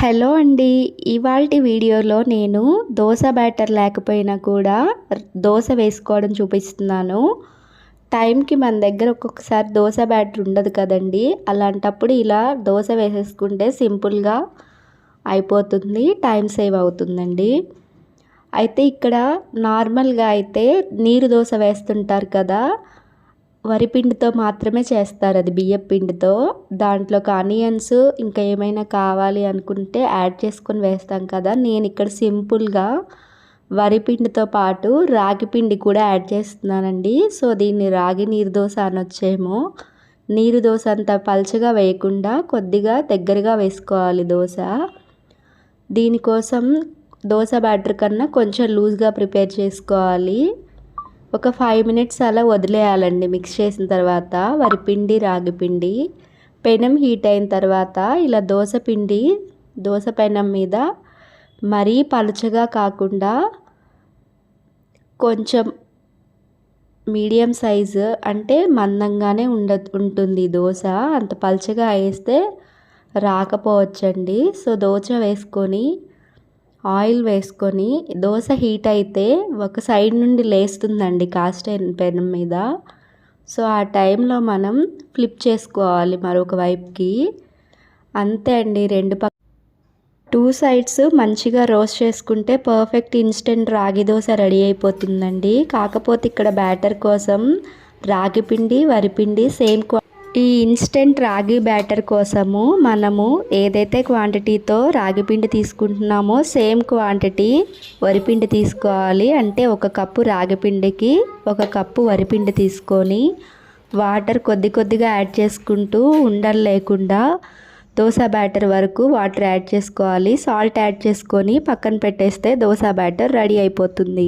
Hello అండి. ఇవాల్టి వీడియోలో నేను దోస బ్యాటర్ లేకపోయినా కూడా దోస వేసుకోవడం చూపిస్తున్నాను. టైంకి మన దగ్గర ఒక్కొక్కసారి దోస బ్యాటర్ ఉండదు కదండీ. అలాంటప్పుడు ఇలా దోస వేసేసుకుంటే సింపుల్గా అయిపోతుంది, టైం సేవ్ అవుతుందండి. అయితే ఇక్కడ నార్మల్గా అయితే నీరు దోస వేస్తుంటారు కదా, వరిపిండితో మాత్రమే చేస్తారు, అది బియ్యపు పిండితో. దాంట్లోకి ఆనియన్స్ ఇంకా ఏమైనా కావాలి అనుకుంటే యాడ్ చేసుకొని వేస్తాం కదా. నేను ఇక్కడ సింపుల్గా వరిపిండితో పాటు రాగి పిండి కూడా యాడ్ చేస్తున్నానండి. సో దీన్ని రాగి నీరు దోశ అనొచ్చేమో. నీరు దోశ అంత పల్చగా వేయకుండా కొద్దిగా దగ్గరగా వేసుకోవాలి దోశ. దీనికోసం దోశ బ్యాటర్ కన్నా కొంచెం లూజ్గా ప్రిపేర్ చేసుకోవాలి. ఒక 5 మినిట్స్ అలా వదిలేయాలండి. మిక్స్ చేసిన తర్వాత వరిపిండి రాగిపిండి పెనం హీట్ అయిన తర్వాత ఇలా దోశ పెనం మీద మరీ పలుచగా కాకుండా కొంచెం మీడియం సైజు, అంటే మందంగానే ఉంటుంది దోశ. అంత పలుచగా వేస్తే రాకపోవచ్చండి. సో దోశ వేసుకొని ఆయిల్ వేసుకొని దోశ హీట్ అయితే ఒక సైడ్ నుండి లేస్తుందండి కాస్ట్ అయిన పెనం మీద. సో ఆ టైంలో మనం ఫ్లిప్ చేసుకోవాలి మరొక వైపుకి. అంతే అండి, 2 సైడ్స్ మంచిగా రోస్ట్ చేసుకుంటే పర్ఫెక్ట్ ఇన్స్టెంట్ రాగి దోశ రెడీ అయిపోతుందండి. కాకపోతే ఇక్కడ బ్యాటర్ కోసం రాగిపిండి వరిపిండి సేమ్ ఈ ఇన్స్టెంట్ రాగి బ్యాటర్ కోసము మనము ఏదైతే క్వాంటిటీతో రాగిపిండి తీసుకుంటున్నామో సేమ్ క్వాంటిటీ వరిపిండి తీసుకోవాలి. అంటే 1 కప్పు రాగిపిండికి 1 కప్పు వరిపిండి తీసుకొని వాటర్ కొద్దిగా యాడ్ చేసుకుంటూ ఉండలు లేకుండా దోశ బ్యాటర్ వరకు వాటర్ యాడ్ చేసుకోవాలి. సాల్ట్ యాడ్ చేసుకొని పక్కన పెట్టేస్తే దోశ బ్యాటర్ రెడీ అయిపోతుంది.